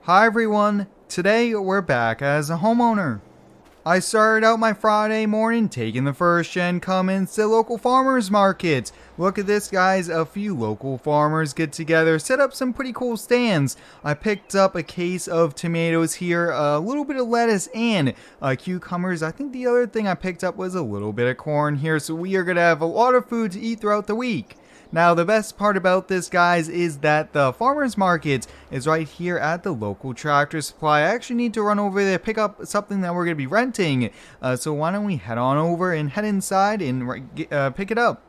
Hi everyone, today we're back as a homeowner. I started out my Friday morning taking the first gen Cummins to local farmers market. Look at this guys, a few local farmers get together, set up some pretty cool stands. I picked up a case of tomatoes here, a little bit of lettuce and cucumbers. I think the other thing I picked up was a little bit of corn here, so we are going to have a lot of food to eat throughout the week. Now, the best part about this, guys, is that the farmer's market is right here at the local Tractor Supply. I actually need to run over there, pick up something that we're going to be renting. So why don't we head on over and head inside and pick it up.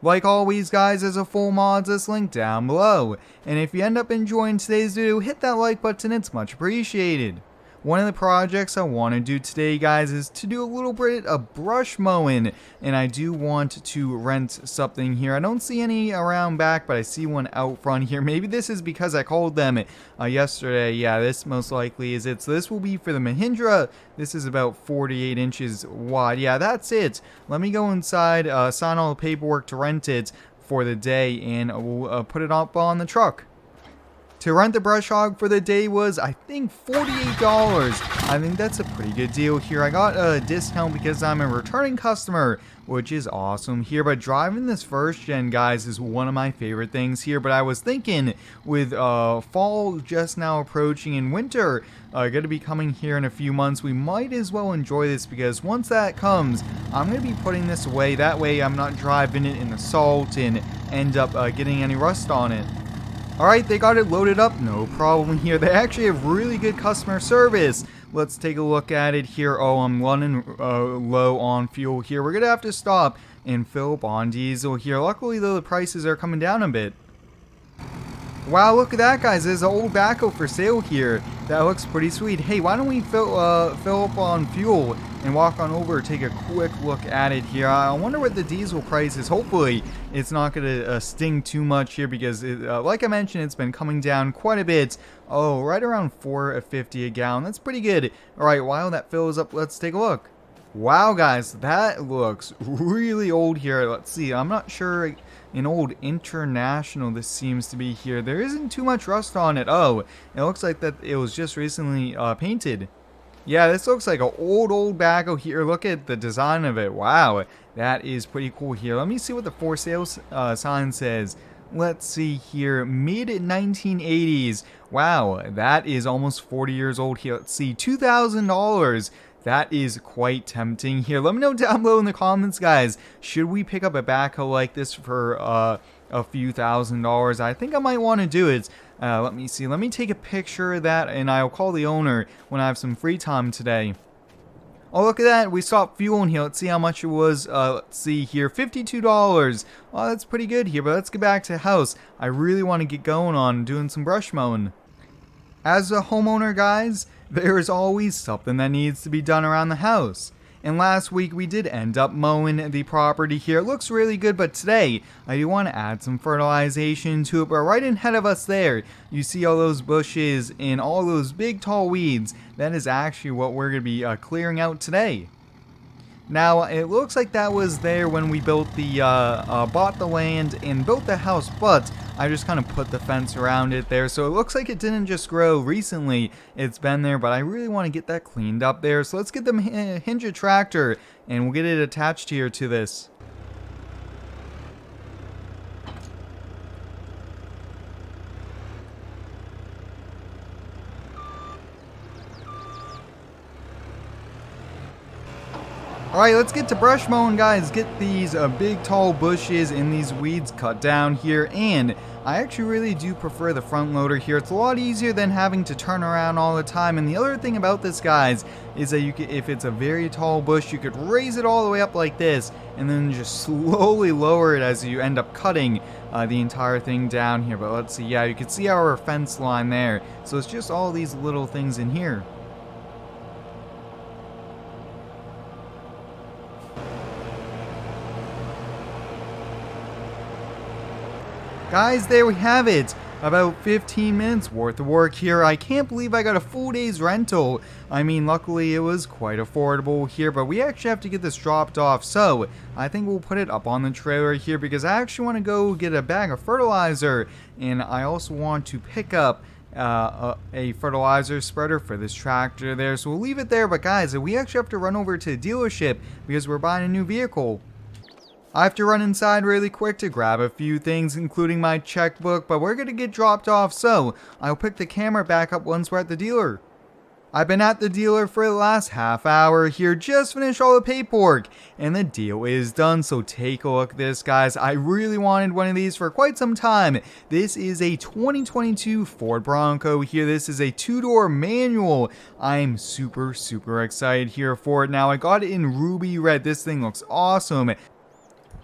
Like always, guys, there's a full mods link down below. And if you end up enjoying today's video, hit that like button, it's much appreciated. One of the projects I want to do today, guys, is to do a little bit of brush mowing, and I do want to rent something here. I don't see any around back, but I see one out front here. Maybe this is because I called them yesterday. Yeah, this most likely is it. So this will be for the Mahindra. This is about 48 inches wide. Yeah, that's it. Let me go inside, sign all the paperwork to rent it for the day, and we'll put it up on the truck. To rent the brush hog for the day was, I think, $48. I think that's a pretty good deal here. I got a discount because I'm a returning customer, which is awesome here. But driving this first gen, guys, is one of my favorite things here. But I was thinking with fall just now approaching and winter going to be coming here in a few months, we might as well enjoy this, because once that comes, I'm going to be putting this away. That way I'm not driving it in the salt and end up getting any rust on it. Alright, they got it loaded up, no problem here. They actually have really good customer service. Let's take a look at it here. Oh, I'm running low on fuel here. We're going to have to stop and fill up on diesel here. Luckily, though, the prices are coming down a bit. Wow, look at that, guys. There's an old backhoe for sale here. That looks pretty sweet. Hey, why don't we fill up on fuel and walk on over, take a quick look at it here. I wonder what the diesel price is. Hopefully, it's not going to sting too much here, because, like I mentioned, it's been coming down quite a bit. Oh, right around $4.50 a gallon. That's pretty good. All right, while that fills up, let's take a look. Wow, guys, that looks really old here. Let's see. I'm not sure. An old International this seems to be here. There isn't too much rust on it. Oh, it looks like that it was just recently painted. Yeah, this looks like an old backhoe here. Look at the design of it. Wow, that is pretty cool here. Let me see what the for sale sign says. Let's see here, mid-1980s. Wow, that is almost 40 years old here. Let's see, $2,000. That is quite tempting here. Let me know down below in the comments, guys. Should we pick up a backhoe like this for a few $1,000s? I think I might want to do it. Let me see. Let me take a picture of that, and I'll call the owner when I have some free time today. Oh, look at that. We stopped fueling here. Let's see how much it was. Let's see here. $52. Oh, that's pretty good here, but let's get back to the house. I really want to get going on doing some brush mowing. As a homeowner, guys, there is always something that needs to be done around the house. And last week we did end up mowing the property here. It looks really good, but today I do want to add some fertilization to it. But right ahead of us there, you see all those bushes and all those big tall weeds. That is actually what we're going to be clearing out today. Now, it looks like that was there when we built bought the land and built the house, but I just kind of put the fence around it there. So it looks like it didn't just grow recently. It's been there, but I really want to get that cleaned up there. So let's get the Mahindra tractor and we'll get it attached here to this. Alright, let's get to brush mowing, guys. Get these big tall bushes and these weeds cut down here. And I actually really do prefer the front loader here. It's a lot easier than having to turn around all the time. And the other thing about this, guys, is that you can, if it's a very tall bush, you could raise it all the way up like this and then just slowly lower it as you end up cutting the entire thing down here. But let's see. Yeah, you can see our fence line there. So it's just all these little things in here. Guys, there we have it. About 15 minutes worth of work here. I can't believe I got a full day's rental. I mean, luckily it was quite affordable here, but we actually have to get this dropped off. So I think we'll put it up on the trailer here because I actually want to go get a bag of fertilizer. And I also want to pick up a fertilizer spreader for this tractor there. So we'll leave it there. But guys, we actually have to run over to the dealership because we're buying a new vehicle. I have to run inside really quick to grab a few things, including my checkbook, but we're going to get dropped off, so I'll pick the camera back up once we're at the dealer. I've been at the dealer for the last half hour here, just finished all the paperwork, and the deal is done, so take a look at this, guys. I really wanted one of these for quite some time. This is a 2022 Ford Bronco here. This is a two-door manual. I'm super excited here for it. Now, I got it in ruby red. This thing looks awesome.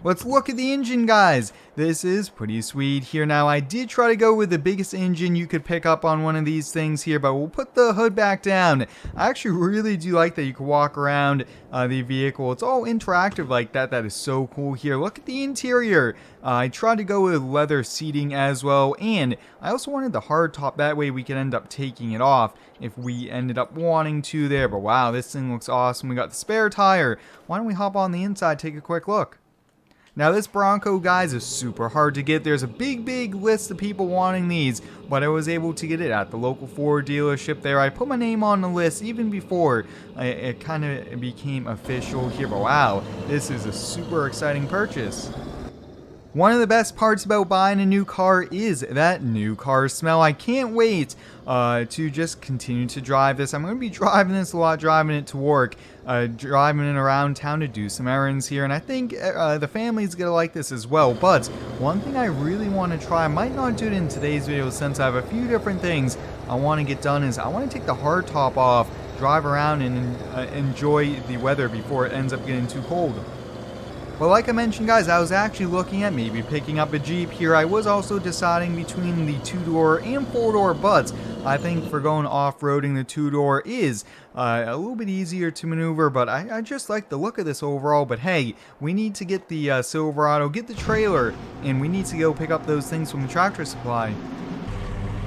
Let's look at the engine, guys. This is pretty sweet here. Now, I did try to go with the biggest engine you could pick up on one of these things here, but we'll put the hood back down. I actually really do like that you can walk around the vehicle. It's all interactive like that. That is so cool here. Look at the interior. I tried to go with leather seating as well, and I also wanted the hard top. That way we could end up taking it off if we ended up wanting to there. But wow, this thing looks awesome. We got the spare tire. Why don't we hop on the inside, take a quick look. Now this Bronco, guys, is super hard to get. There's a big list of people wanting these, but I was able to get it at the local Ford dealership there. I put my name on the list even before it kind of became official here, but wow, this is a super exciting purchase. One of the best parts about buying a new car is that new car smell. I can't wait to just continue to drive this. I'm going to be driving this a lot, driving it to work, driving it around town to do some errands here, and I think the family's going to like this as well. But one thing I really want to try, I might not do it in today's video since I have a few different things I want to get done, is I want to take the hard top off, drive around and enjoy the weather before it ends up getting too cold. Well, like I mentioned, guys, I was actually looking at maybe picking up a Jeep here. I was also deciding between the two-door and four-door, but I think for going off-roading, the two-door is a little bit easier to maneuver, but I just like the look of this overall. But hey, we need to get the Silverado, get the trailer, and we need to go pick up those things from the Tractor Supply.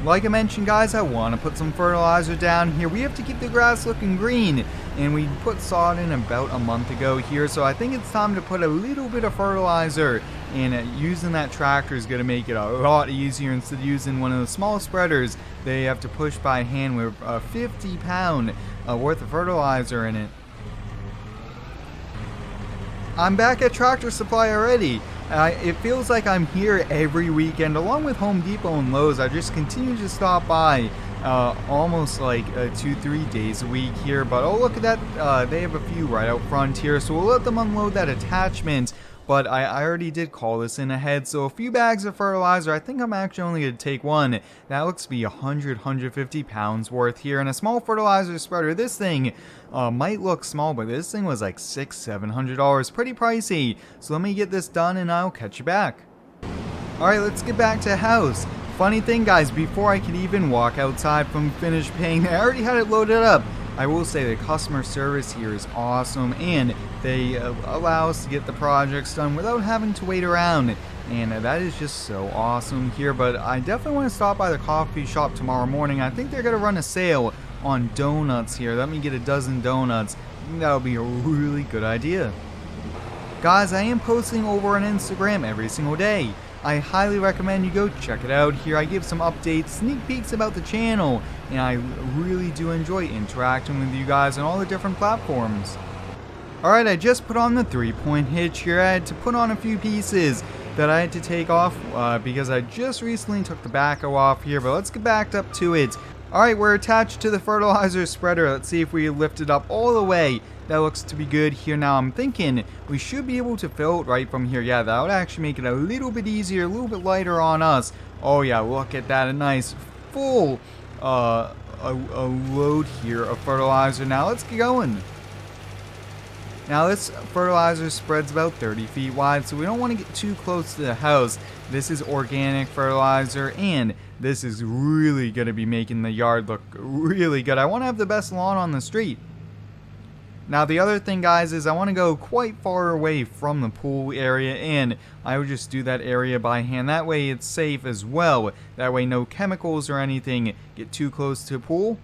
Like I mentioned, guys, I want to put some fertilizer down here. We have to keep the grass looking green, and we put sod in about a month ago here, so I think it's time to put a little bit of fertilizer, and using that tractor is going to make it a lot easier. Instead of using one of the small spreaders, they have to push by hand with a 50-pound worth of fertilizer in it. I'm back at Tractor Supply already. It feels like I'm here every weekend, along with Home Depot and Lowe's. I just continue to stop by almost like 2-3 days a week here. But oh, look at that, they have a few right out front here, so we'll let them unload that attachment. But I already did call this in ahead, so a few bags of fertilizer. I think I'm actually only going to take one. That looks to be 150 pounds worth here. And a small fertilizer spreader. This thing might look small, but this thing was like $600-700. Pretty pricey. So let me get this done and I'll catch you back. Alright, let's get back to house. Funny thing, guys, before I could even walk outside from finished paying, I already had it loaded up. I will say the customer service here is awesome, and they allow us to get the projects done without having to wait around, and that is just so awesome here. But I definitely want to stop by the coffee shop tomorrow morning. I think they're going to run a sale on donuts here. Let me get a dozen donuts. I think that would be a really good idea. Guys, I am posting over on Instagram every single day. I highly recommend you go check it out. Here I give some updates, sneak peeks about the channel, and I really do enjoy interacting with you guys on all the different platforms. Alright, I just put on the 3-point hitch here. I had to put on a few pieces that I had to take off because I just recently took the backhoe off here, but let's get backed up to it. Alright, we're attached to the fertilizer spreader. Let's see if we lift it up all the way. That looks to be good here. Now I'm thinking we should be able to fill it right from here. Yeah, that would actually make it a little bit easier, a little bit lighter on us. Oh yeah, look at that, a nice full a load here of fertilizer. Now let's get going. Now this fertilizer spreads about 30 feet wide, so we don't want to get too close to the house. This is organic fertilizer, and this is really going to be making the yard look really good. I want to have the best lawn on the street. Now the other thing, guys, is I want to go quite far away from the pool area, and I would just do that area by hand. That way it's safe as well. That way no chemicals or anything get too close to the pool.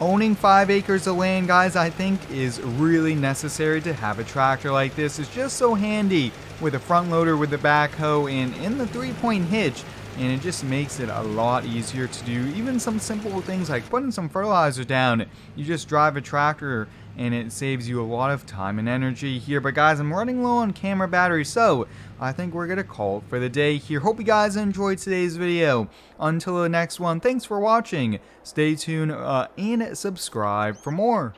Owning 5 acres of land, guys, I think is really necessary to have a tractor like this. It's just so handy with a front loader with the backhoe and in the 3-point hitch, and it just makes it a lot easier to do even some simple things like putting some fertilizer down. You just drive a tractor and it saves you a lot of time and energy here. But guys, I'm running low on camera battery, so I think we're gonna call it for the day here. Hope you guys enjoyed today's video. Until the next one, thanks for watching. Stay tuned and subscribe for more.